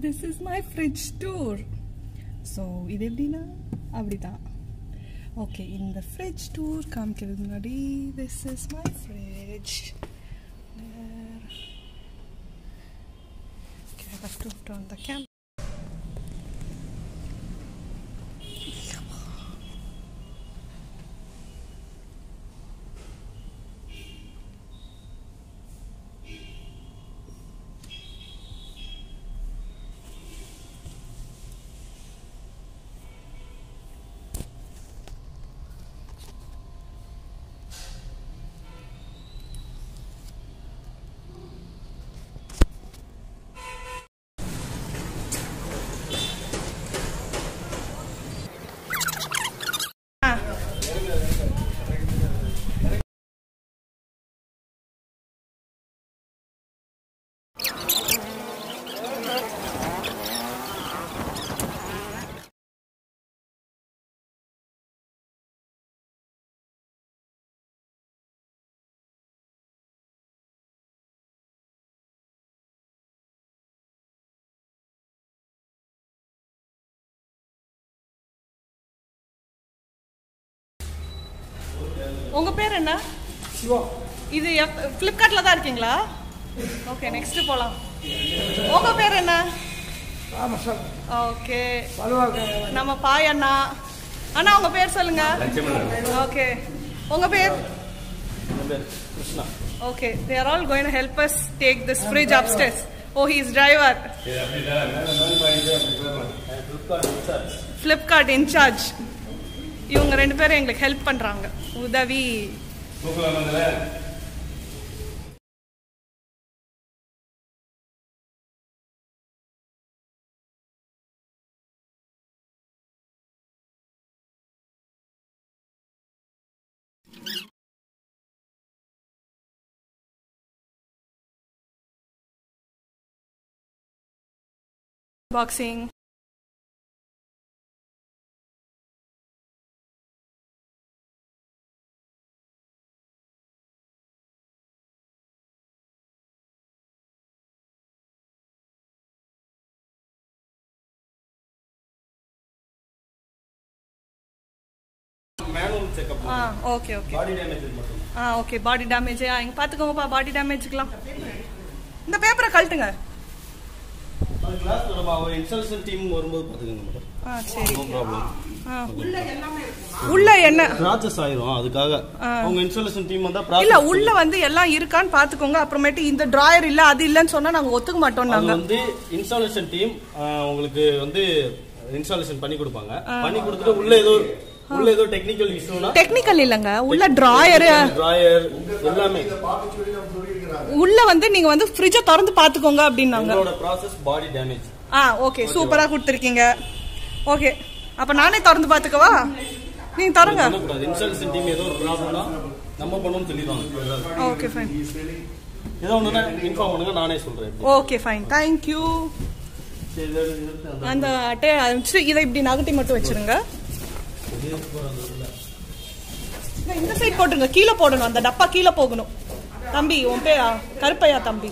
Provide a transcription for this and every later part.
this is my fridge tour. So இது எப்படின்னா அப்படிதான். Okay, in the fridge tour காமிக்கிறதுக்கு முன்னாடி this is my fridge. There. Okay, I have to turn the camera. உங்க பேர் என்ன? சிவா. இது Flipkartல தான் இருக்கீங்களா? ஓகே, நெக்ஸ்ட் போலாம். உங்க பேர் என்ன? ராமசாமி. ஓகே. நம்ம பாய் அண்ணா. அண்ணா உங்க பேர் சொல்லுங்க. ஓகே. உங்க பேர்? என் பேர் Krishna. Okay, they are all going to help us take this fridge upstairs. Oh, he is driver. Flipkart in charge. இவங்க ரெண்டு பேரும் எங்களுக்கு ஹெல்ப் பண்றாங்க. உதவி. Boxing. Manual checkup. Okay okay. Body damage மட்டும். Okay, body damage. இங்க பாத்துக்கோங்கப்பா, பாடி டேமேஜ்க்குலாம் இந்த பேப்பரை கழட்டுங்க. அது கிளாஸ் நம்ம இன்ஸ்டாலேஷன் டீம் வரும்போது பாத்துக்கங்க மேடம். சரி, நோ ப்ராப்ளம். உள்ள என்ன ஸ்க்ராச்சஸ் ஆயிரும், அதுக்காக அவங்க இன்ஸ்டாலேஷன் டீம் வந்தா இல்ல உள்ள வந்து எல்லாம் இருக்கான்னு பாத்துக்கோங்க. அப்புறமேட்டு இந்த டிராயர் இல்ல அது இல்லன்னு சொன்னா நாங்க ஒத்துக்க மாட்டோம். நாங்க வந்து இன்ஸ்டாலேஷன் டீம் உங்களுக்கு வந்து இன்ஸ்டாலேஷன் பண்ணி கொடுப்பாங்க. பண்ணி கொடுத்துட்டு உள்ள ஏதோ டெக்னிக்கல் இஷ்யூனா, டெக்னிக்கல் இல்லங்க, உள்ள டிராயர் எல்லாமே உள்ள வந்து நீங்க வந்து ஃப்ரிட்ஜ திறந்து பாத்துக்கோங்க அப்படினாங்க. உங்களோட process பாடி டேமேஜ். ஓகே, சூப்பரா கொடுத்திருக்கீங்க. ஓகே, அப்ப நானே திறந்து பாத்துக்கவா? நீங்க தரங்க. இன்ஸ்டாலேஷன் டீம் ஏதோ ஒரு ப்ராப்ளம்னா நம்ம பண்ணனும் சொல்லிடுவாங்க. Okay fine. ஏதோ ஒண்ணுனா இன்ஃபார்ம் பண்ணுங்க, நானே சொல்றேன். Okay fine, thank you. அந்த அட்டை இதை இப்படி நகட்டி மட்டும் வச்சிருங்க. இந்த சைடு போட்டுருங்க, கீழே போடணும். அந்த டப்பா கீழே போகணும். தம்பி உன் பேரா? கருப்பையா தம்பி?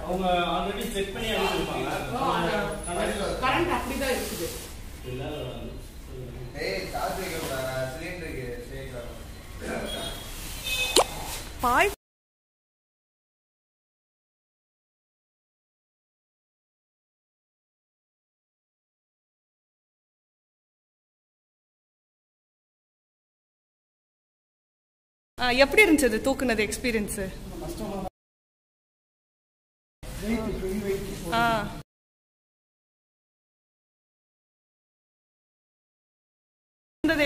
அவங்க ஆல்ரெடி செக் பண்ணி அனுப்பிருப்பாங்க. கரண்ட் அப்படிதான் இருக்குது. பாய் எப்படி இருந்துச்சு தூக்குனது experience?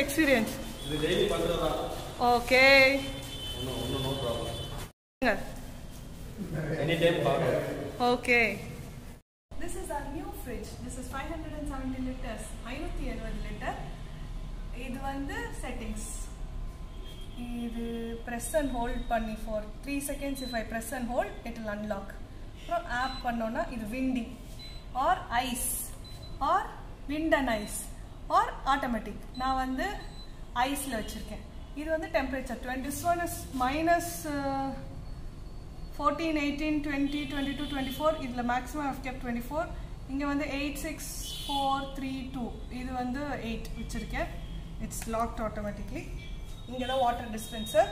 Experience okay. No problem. Anytime power. Okay. This is our new fridge. This is 570 liters. 570 liter. இது வந்து settings. இது press and hold பண்ணி for 3 seconds. If I press and hold, it will unlock. அப்புறம் app பண்ணோம்னா இது windy or ice or wind and ice or automatic. நான் வந்து ஐஸ்ல வச்சிருக்கேன். இது வந்து temperature. This one is minus 14, 18, 20, 22, 24. இதுல maximum I've kept 24. இங்க வந்து 8, 6, 4, 3, 2. இது வந்து 8 வச்சிருக்கேன். It's locked automatically. இங்க தான் water dispenser.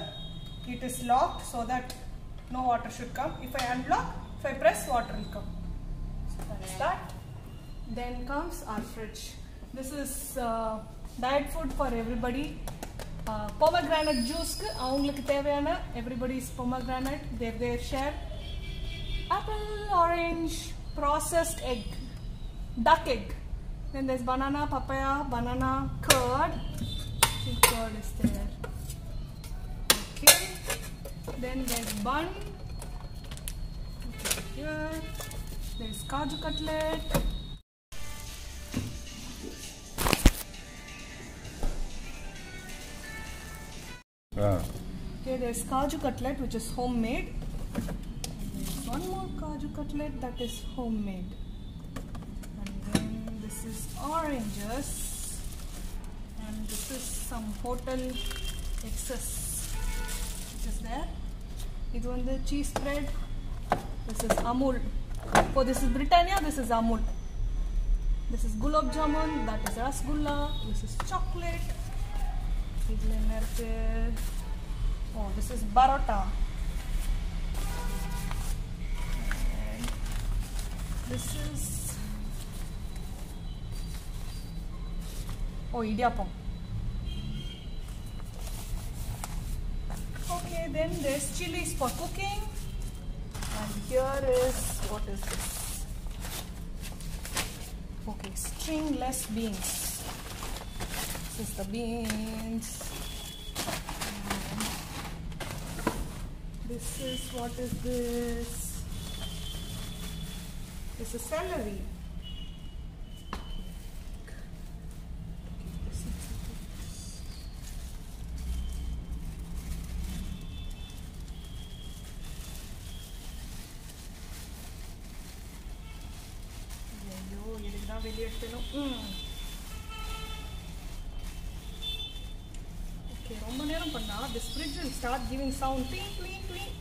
It is locked so that no water should come. If I unlock, if I press, water will come. So that's that. Then comes our fridge. This is diet food for everybody. Pomegranate juice ku avungalukku thevayana everybody's pomegranate their share. Apple, orange, processed egg, duck egg. Then there's banana, papaya, banana, curd. Curd is there. Okay. Then there's bun. Okay, here. There's kaju cutlet. Okay, there's kaju cutlet which is homemade. There's one more kaju cutlet that is homemade. And then this is oranges. And this is some hotel excess which is there. This one the cheese spread. This is Amul. Oh, this is Britannia. This is Amul. This is gulab jamun. That is rasgulla. This is chocolate. Oh, this is Barotta. And this is idiyappam. Okay, then there's chilies for cooking. And here is, what is this? Okay, stringless beans. This is the beans. And this is, what is this? This is celery. Okay, this fridge will start giving sound clean, clean, clean,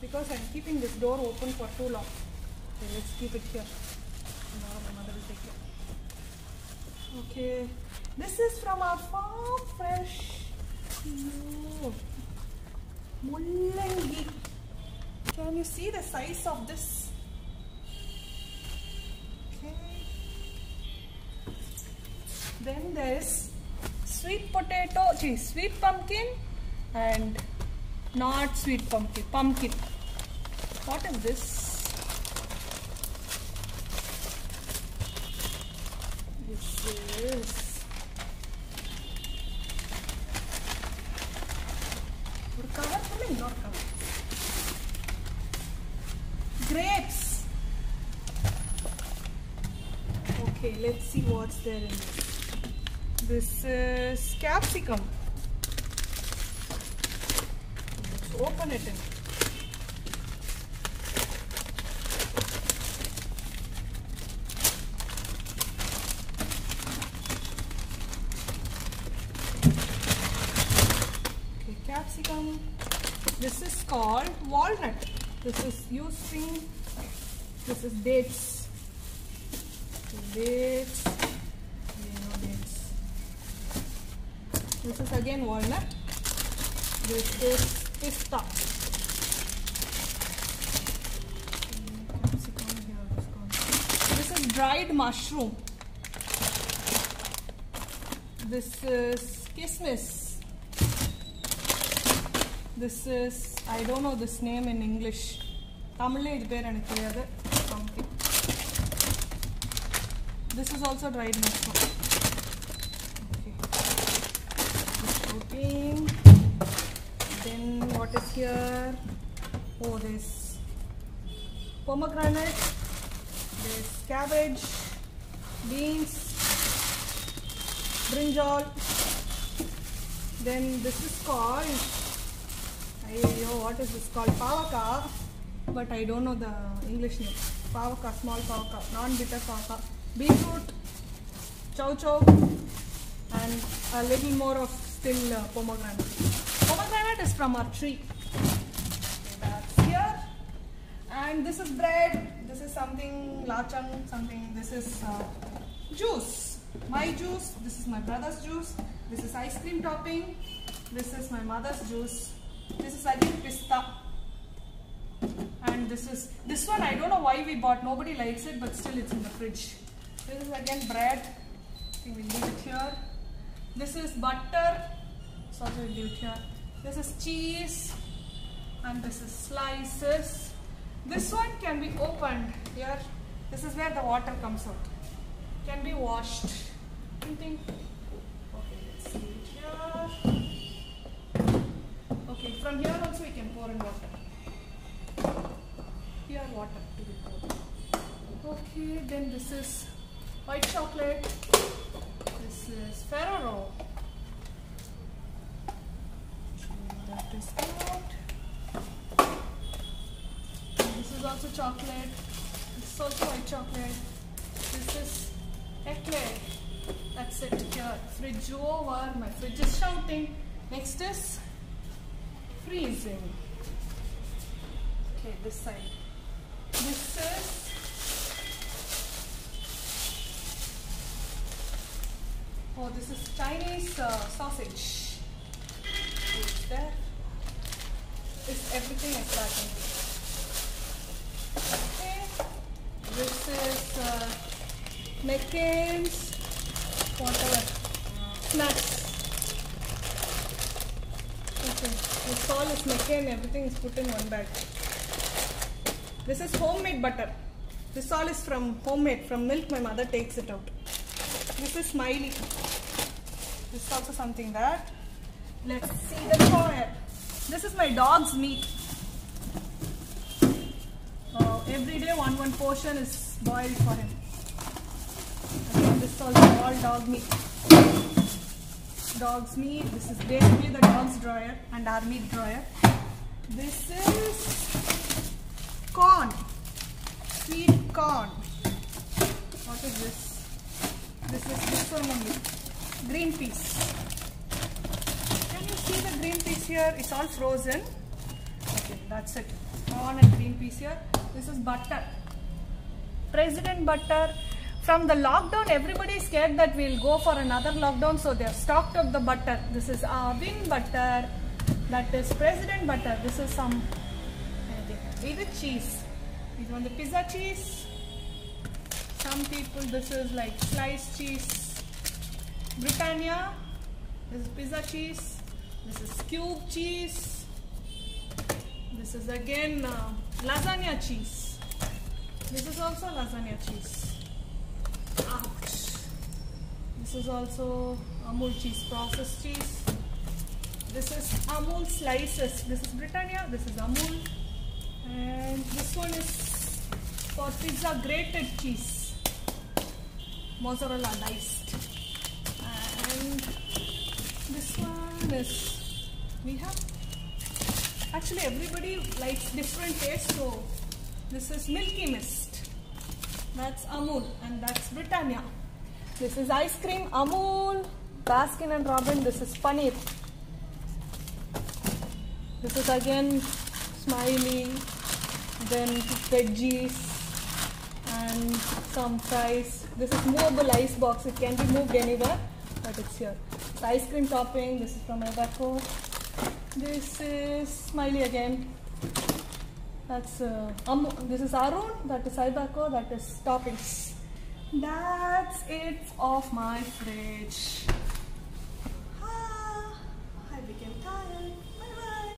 because I'm keeping this door open for too long. Okay, let's keep it here. Now my mother will take it. Okay, this is from our farm, fresh. Mullangi. Can you see the size of this? Then there's sweet potato, sweet pumpkin and not sweet pumpkin, pumpkin. What is this? This is grapes. Okay, let's see what's there in this. This is capsicum. Let's open it in. Okay, capsicum. This is called walnut. This is using, this is dates. Dates. This is again walnut. This is pista. This is dried mushroom. This is kismis. This is, I don't know this name in English. Tamil is there and pumpkin. This is also dried mushroom. Then what is here? Oh, there's pomegranate, there's cabbage, beans, brinjal. Then this is called, what is this called? Pavaka, but I don't know the English name. Pavaka, small pavaka, non-bitter pavaka. Beetroot, chow chow, and a little more of still pomegranate. Pomegranate is from our tree. Okay, that's here. And this is bread. This is something lachang, something. This is juice. My juice. This is my brother's juice. This is ice cream topping. This is my mother's juice. This is again pista. And this one I don't know why we bought. Nobody likes it, but still it's in the fridge. This is again bread. I think we'll leave it here. This is butter. So also we'll leave it here. This is cheese. And this is slices. This one can be opened here. This is where the water comes out. Can be washed. Okay, let's leave it here. Okay, from here also we can pour in water. Here water to be poured. Okay, then this is white chocolate. This is Ferrero. That is out. This is also chocolate. This is also white chocolate. This is eclair. That's it here. Fridge over. My fridge is shouting. Next is freezing. Okay, this side. This is this is Chinese sausage. It's there. It's everything extracting. Okay. This is McCain's whatever snacks. Okay. This all is McCain. Everything is put in one bag. This is homemade butter. This all is from homemade, from milk. My mother takes it out. This is Smiley. This is also something that. Let's see the toy. This is my dog's meat. Every day one portion is boiled for him. Again, this is also all dog meat. Dog's meat. This is basically the dog's dryer and our meat dryer. This is corn. Sweet corn. What is this? This is this one only. Green peas. Can you see the green peas here? It's all frozen. Okay, that's it. Corn and green peas here. This is butter. President butter. From the lockdown, everybody is scared that we'll go for another lockdown, so they have stocked up the butter. This is Arvind butter. That is President butter. This is some either cheese. This one the pizza cheese. Some people, this is like sliced cheese. Britannia. This is pizza cheese. This is cube cheese. This is again lasagna cheese. This is also lasagna cheese. Ouch. This is also Amul cheese, processed cheese. This is Amul slices. This is Britannia. This is Amul. And this one is for pizza grated cheese. Mozzarella diced. And this one is, we have, actually everybody likes different taste, so this is Milky Mist. That's Amul and that's Britannia. This is ice cream, Amul, Baskin and Robin. This is Paneer. This is again Smiley, then veggies and some fries. This is movable ice box. It can be moved anywhere, but it's here. It's ice cream topping. This is from Iveco. This is Smiley again. That's this is Arun. That is Iveco. That is toppings. That's it of my fridge.